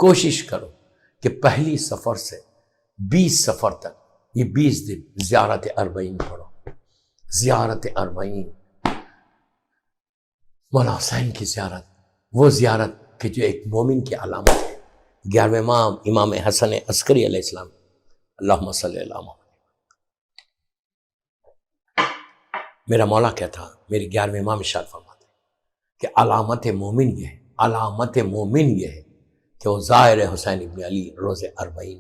کوشش کرو کہ پہلی سفر سے 20 سفر تک یہ 20 دن زیارت اربعین پڑھو. زیارت اربعین، مولا حسین کی زیارت، وہ زیارت کہ جو ایک مومن کی علامت ہے. 11ویں امام امام حسن عسکری علیہ السلام، اللہم صلی اللہ علیہ وسلم. میرا مولا کیا تھا، میری 11ویں امام ارشاد فرماتے کہ علامت مومن یہ ہے، علامت مومن یہ ہے کہ وہ زائر حسین ابن علی روز اربعین.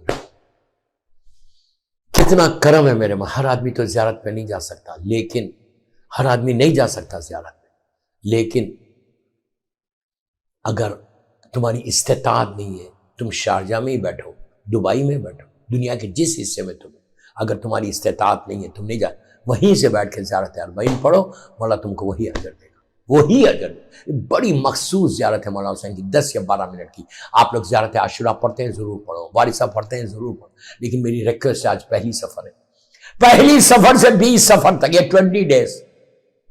کتنا کرم ہے میرے ماں. ہر آدمی تو زیارت پہ نہیں جا سکتا، لیکن ہر آدمی نہیں جا سکتا زیارت پہ، لیکن اگر تمہاری استطاعت نہیں ہے، تم شارجہ میں ہی بیٹھو، دبئی میں بیٹھو، دنیا کے جس حصے میں تم، اگر تمہاری استطاعت نہیں ہے، تم نہیں جا، وہیں سے بیٹھ کے زیارت اربعین پڑھو، مولا تم کو وہی اجر دے گا، وہی اجر. بڑی مخصوص زیارت ہے مولا حسین کی، 10 یا 12 منٹ کی. آپ لوگ زیارت عاشورہ پڑھتے ہیں ضرور پڑھو، وارثہ پڑھتے ہیں ضرور پڑھو، لیکن میری ریکویسٹ آج پہلی سفر ہے، پہلی سفر سے 20 سفر تک، یہ 20 ڈیز،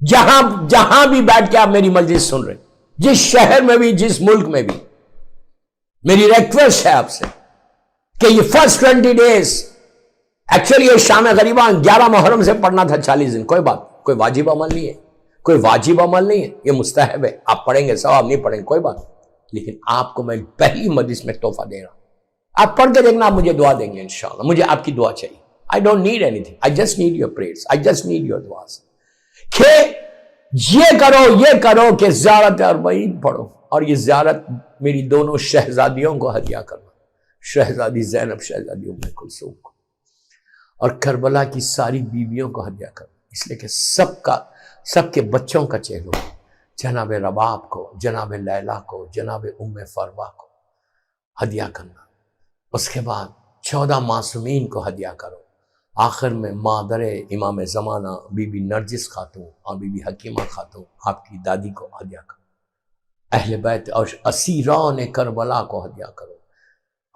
جہاں بھی بیٹھ کے آپ میری مجلس سن رہے، جس شہر میں بھی، جس ملک میں بھی، میری ریکویسٹ ہے آپ سے کہ یہ فرسٹ 20 ڈیز، ایکچولی یہ شام غریباں 11 محرم سے پڑھنا تھا 40 دن، کوئی بات، کوئی واجب عمل نہیں ہے، کوئی واجب عمل نہیں ہے، یہ مستحب ہے. آپ پڑھیں گے ثواب، نہیں پڑھیں گے کوئی بات، لیکن آپ کو میں پہلی مجلس میں تحفہ دے رہا ہوں. آپ پڑھ کے دیکھنا، آپ مجھے دعا دیں گے انشاءاللہ. مجھے آپ کی دعا چاہیے. I don't need anything. I just need your prayers. I just need your du'as. کہ یہ کرو کہ زیارت اربعین پڑھو، اور یہ زیارت میری دونوں شہزادیوں کو ہدیہ کرنا، شہزادی زینب، شہزادی ام کلثوم کو، اور کربلا کی ساری بیویوں کو ہدیہ کرنا، اس لیے کہ سب کے بچوں کا چہرہ، جناب رباب کو، جناب لیلا کو، جناب ام فروا کو ہدیہ کرنا. اس کے بعد 14 معصومین کو ہدیہ کرو. آخر میں مادر امام زمانہ بی بی نرجس خاتون اور بی بی حکیمہ خاتون، آپ کی دادی کو ہدیہ کرو. اہل بیت اور اسیران کربلا کو ہدیہ کرو،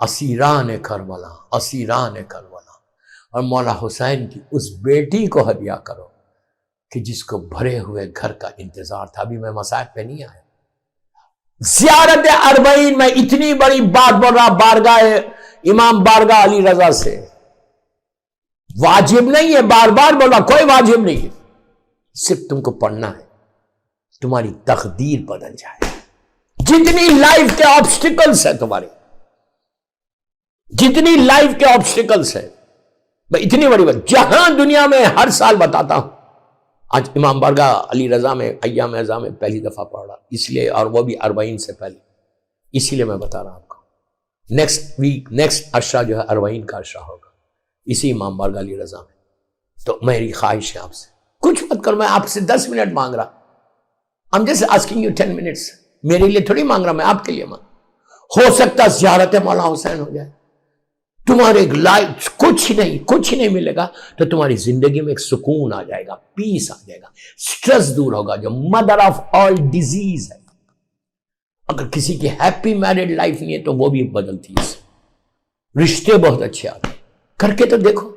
اسیران کربلا، اسیران کربلا. اور مولا حسین کی اس بیٹی کو ہدیہ کرو کہ جس کو بھرے ہوئے گھر کا انتظار تھا. ابھی میں مصائب پہ نہیں آیا. زیارت اربعین میں اتنی بڑی بات بول رہا، بارگاہ امام بارگاہ علی رضا سے، واجب نہیں ہے، بار بار بولا، کوئی واجب نہیں ہے، صرف تم کو پڑھنا ہے، تمہاری تقدیر بدل جائے. جتنی لائف کے آبسٹیکلز ہیں تمہارے، جتنی لائف کے آبسٹیکلز ہیں، میں اتنی بڑی بات جہاں دنیا میں ہر سال بتاتا ہوں. آج امام بارگاہ علی رضا میں ایام اعزام میں پہلی دفعہ پڑھ رہا، اس لیے، اور وہ بھی اربعین سے پہلے، اسی لیے میں بتا رہا ہوں آپ کو. نیکسٹ ویک، نیکسٹ عشرہ جو ہے اربعین کا عشرہ ہوگا اسی امام بارگاہ علی رضا میں. تو میری خواہش ہے آپ سے، کچھ مت کرو، میں آپ سے 10 منٹ مانگ رہا. I'm just asking you 10 minutes. میرے لیے تھوڑی مانگ رہا، میں آپ کے لیے مانگ. ہو سکتا زیارت مولا حسین ہو جائے، تمہارے لائف کچھ نہیں ملے گا، تو تمہاری زندگی میں ایک سکون آ جائے گا، پیس آ جائے گا، سٹریس دور ہوگا، جو مدر آف آل ڈیزیز ہے. اگر کسی کی ہیپی میرڈ لائف نہیں ہے تو وہ بھی بدلتی ہے. رشتے بہت اچھے آتے ہیں، کر کے تو دیکھو.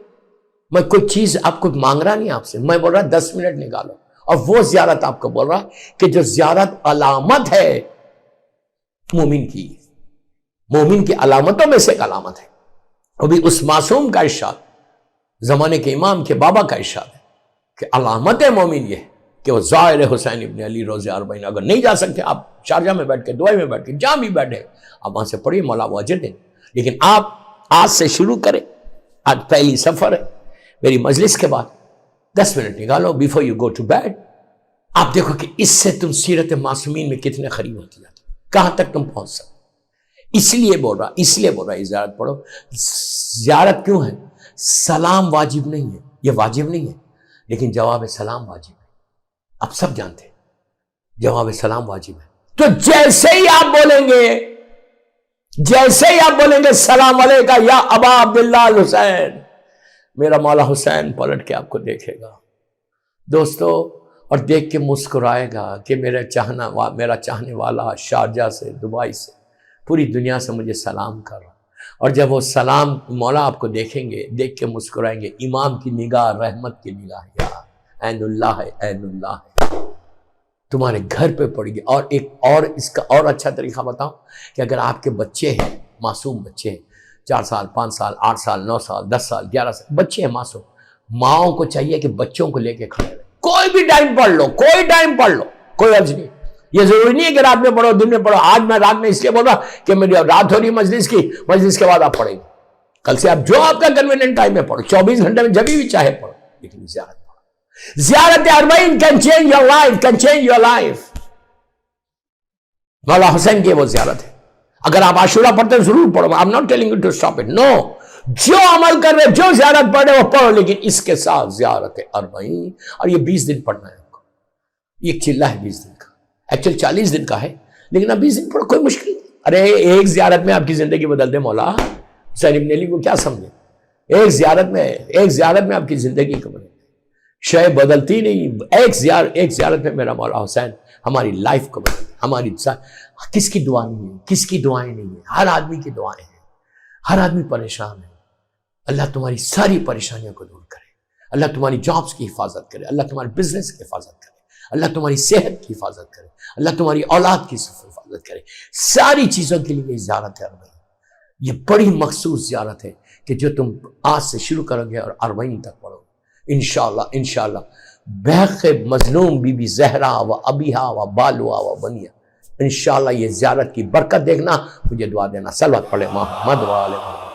میں کوئی چیز آپ کو مانگ رہا نہیں آپ سے، میں بول رہا 10 منٹ نکالو. اور وہ زیارت آپ کو بول رہا کہ جو زیارت علامت ہے مومن کی علامتوں میں سے ایک علامت ہے. ابھی اس معصوم کا ارشاد، زمانے کے امام کے بابا کا ارشاد ہے کہ علامت مومن یہ ہے کہ وہ زائر حسین ابن علی روز اربعین. اگر نہیں جا سکتے آپ شارجہ میں بیٹھ کے، دبئی میں بیٹھ کے، جہاں بھی بیٹھے آپ وہاں سے پڑھیے، مولا وہ اجر دیں. لیکن آپ آج سے شروع کریں. آج پہلی سفر ہے، میری مجلس کے بعد 10 منٹ نکالو before you go to bed. آپ دیکھو کہ اس سے تم سیرت معصومین میں کتنے قریب ہوتی جاتے، کہاں تک تم پہنچ سکتے. اس لیے بول رہا یہ زیارت پڑھو. زیارت کیوں ہے؟ سلام واجب نہیں ہے، یہ واجب نہیں ہے، لیکن جواب سلام واجب ہے. آپ سب جانتے ہیں جواب سلام واجب ہے. تو جیسے ہی آپ بولیں گے سلام علیکہ یا ابا عبداللہ الحسین، میرا مولا حسین پلٹ کے آپ کو دیکھے گا دوستو، اور دیکھ کے مسکرائے گا کہ میرا چاہنے والا شارجہ سے، دبئی سے، پوری دنیا سے مجھے سلام کر رہا. اور جب وہ سلام مولا آپ کو دیکھیں گے، دیکھ کے مسکرائیں گے. امام کی نگاہ رحمت کی نگاہ، یا عین اللہ ہے، عین اللہ ہے. تمہارے گھر پہ پڑے گی. اور ایک اور اس کا اور اچھا طریقہ بتاؤں کہ اگر آپ کے بچے ہیں، معصوم بچے ہیں، 4 سال 5 سال 8 سال 9 سال 10 سال 11 سال بچے ہیں معصوم، ماؤں کو چاہیے کہ بچوں کو لے کے کھڑے رہے. کوئی بھی ٹائم پڑھ لو، کوئی ٹائم پڑھ لو، کوئی عرض نہیں. یہ ضروری نہیں ہے کہ رات میں پڑھو دن میں پڑھو. آج میں رات میں اس لیے بول رہا کہ میری رات ہو رہی مجلس کی، مجلس کے بعد آپ پڑھیں گے. کل سے آپ جو آپ کا کنوینئنٹ ٹائم میں پڑھو، 24 گھنٹے میں جب بھی چاہے پڑھو، لیکن زیارت پڑھو. زیارت اربعین can change your life, can change your life. مولا حسین کی وہ زیارت ہے. اگر آپ عاشورہ پڑھتے ہیں ضرور پڑھو. I'm not telling you to stop it. No. جو عمل کر رہے، جو زیارت پڑھ رہے وہ پڑھو، لیکن اس کے ساتھ زیارت اربعین. اور یہ 20 دن پڑھنا ہے آپ کو. یہ ایک چلہ ہے 20 دن کا. ایکچوئل 40 دن کا ہے، لیکن اب 20 دن پڑھو، کوئی مشکل نہیں. ارے ایک زیارت میں آپ کی زندگی بدل دے مولا. حسین ابن علی کو کیا سمجھے؟ ایک زیارت میں آپ کی زندگی کو بدل دے. شے بدلتی نہیں. ایک زیارت میں میرا مولا حسین ہماری لائف کو بدل دے. ہماری کس کی دعا نہیں ہے، کس کی دعائیں نہیں ہیں؟ ہر آدمی کی دعائیں ہیں. ہر آدمی پریشان ہے. اللہ تمہاری ساری پریشانیوں کو دور کرے. اللہ تمہاری جابس کی حفاظت کرے. اللہ تمہارے بزنس کی حفاظت کرے. اللہ تمہاری صحت کی حفاظت کرے. اللہ تمہاری اولاد کی حفاظت کرے. ساری چیزوں کے لیے زیارت ہے اربعین. یہ بڑی مخصوص زیارت ہے کہ جو تم آج سے شروع کرو گے اور اربعین تک پڑھو گے انشاءاللہ. بحق مظلوم بی بی زہرا و ابیہا و بالوا و بنیا، انشاءاللہ یہ زیارت کی برکت دیکھنا. مجھے دعا دینا. صلوات پڑھے محمد و آل محمد.